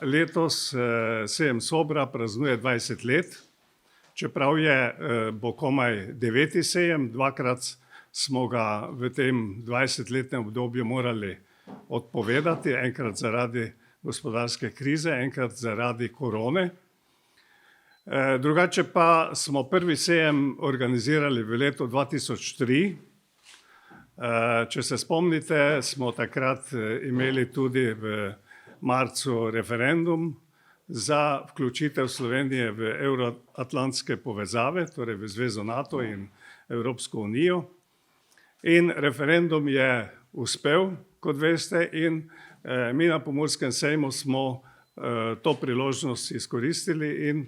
Letos sejem Sobra praznuje 20 let, čeprav bo komaj 9. sejem, dvakrat smo ga v tem 20-letnem obdobju morali odpovedati, enkrat zaradi gospodarske krize, enkrat zaradi korone. Drugače pa smo prvi sejem organizirali v letu 2003. Če se spomnite, smo takrat imeli tudi v marcu referendum za vključitev Slovenije v evroatlantske povezave, torej v Zvezo Nato in Evropsko unijo. In referendum je uspel, kot veste, in mi na Pomurskem sejmu smo to priložnost izkoristili in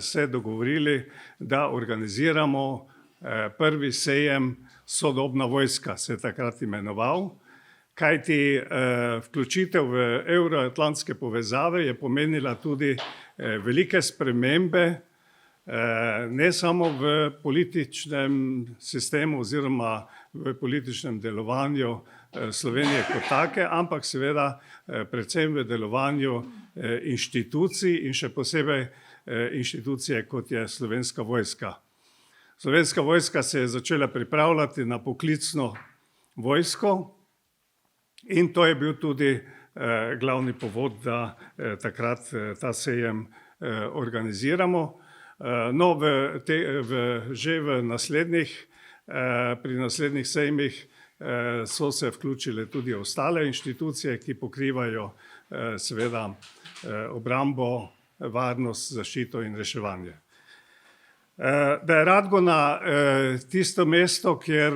se dogovorili, da organiziramo prvi sejem Sodobna vojska, se je takrat imenoval. Kajti vključitev v evroatlantske povezave je pomenila tudi velike spremembe, ne samo v političnem sistemu oziroma v političnem delovanju Slovenije kot take, ampak seveda predvsem v delovanju inštitucij in še posebej inštitucije, kot je Slovenska vojska. Slovenska vojska se je začela pripravljati na poklicno vojsko. In to je bil tudi glavni povod, da takrat ta sejem organiziramo. No, že pri naslednjih sejmih so se vključile tudi ostale inštitucije, ki pokrivajo seveda obrambo, varnost, zaščito in reševanje. Da je Radgona tisto mesto, kjer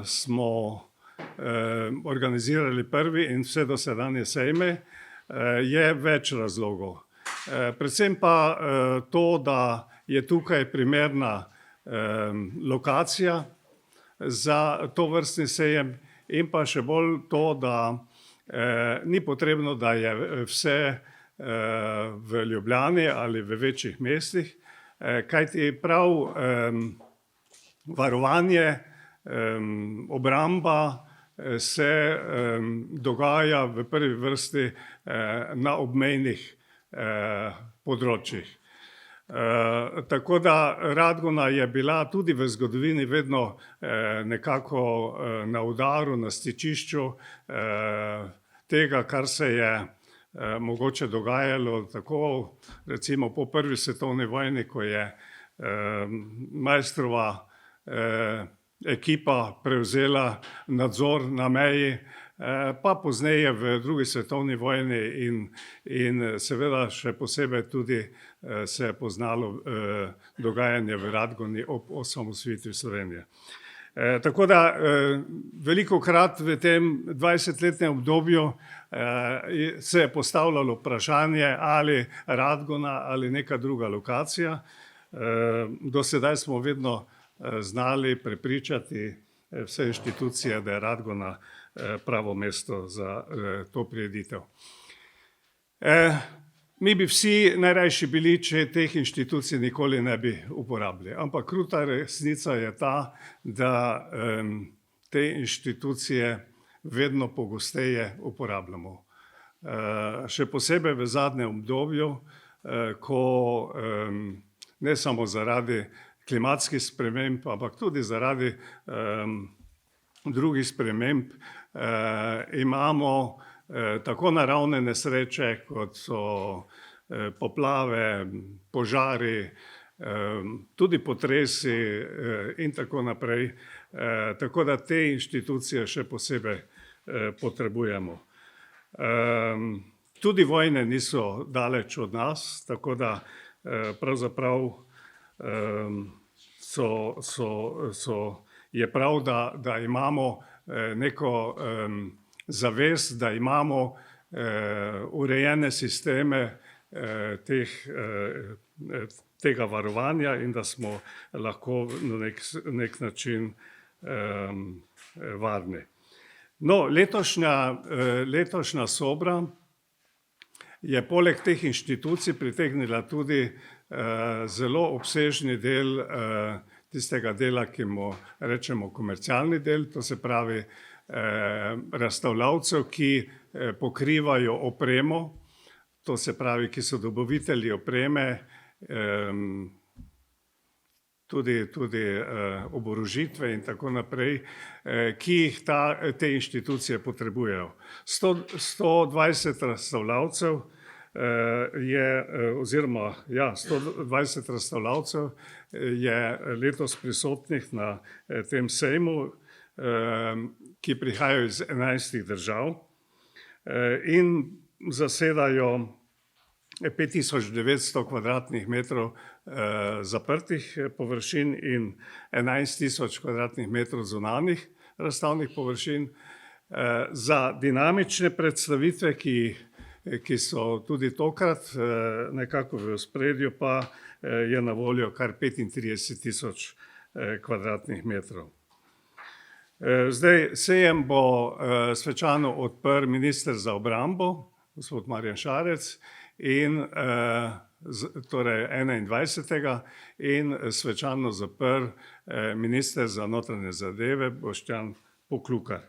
smo organizirali prvi in vse dosedanje sejme, je več razlogov. Predvsem pa to, da je tukaj primerna lokacija za tovrstni sejem in pa še bolj to, da ni potrebno, da je vse v Ljubljani ali v večjih mestih, kajti prav varovanje, obramba se dogaja v prvi vrsti na obmejnih področjih. Tako da Radgona je bila tudi v zgodovini vedno nekako na udaru, na stičišču tega, kar se je mogoče dogajalo tako recimo po prvi svetovni vojni, ko je Maistrova ekipa prevzela nadzor na meji, pa pozneje v drugi svetovni vojni in seveda še posebej tudi se je poznalo dogajanje v Radgoni ob osamosvojitvi Slovenije. Tako da velikokrat v tem 20-letnem obdobju se je postavljalo vprašanje, ali Radgona ali neka druga lokacija. Do sedaj smo vedno znali prepričati vse inštitucije, da je Radgona pravo mesto za to prireditev. Mi bi vsi najrajši bili, če teh inštitucij nikoli ne bi uporabili, ampak kruta resnica je ta, da te inštitucije vedno pogosteje uporabljamo. Še posebej v zadnjem obdobju, ko ne samo zaradi klimatskih sprememb, ampak tudi zaradi drugih sprememb imamo tako naravne nesreče, kot so poplave, požari, tudi potresi in tako naprej. Tako da te inštitucije še posebej potrebujemo. Tudi vojne niso daleč od nas, tako da pravzaprav je prav, da imamo neko zavest, da imamo urejene sisteme tega varovanja in da smo lahko na nek način varni. No, letošnja Sobra je poleg teh inštitucij pritegnila tudi zelo obsežni del tistega dela, ki mu rečemo komercialni del, to se pravi razstavljavcev, ki pokrivajo opremo to se pravi, ki so dobavitelji opreme, tudi oborožitve in tako naprej, ki jih te inštitucije potrebujejo. 120 razstavljavcev oziroma 120 razstavljavcev je letos prisotnih na tem sejmu, ki prihajajo iz 11 držav in zasedajo 5900 kvadratnih metrov zaprtih površin in 11.000 kvadratnih metrov zunanjih razstavnih površin. Za dinamične predstavitve, ki so tudi tokrat nekako v ospredju, pa je na voljo kar 35.000 kvadratnih metrov. Zdaj, sejem bo svečano odprl minister za obrambo, gospod Marjan Šarec, in torej 21. in svečano zaprl minister za notranje zadeve Boštjan Poklukar.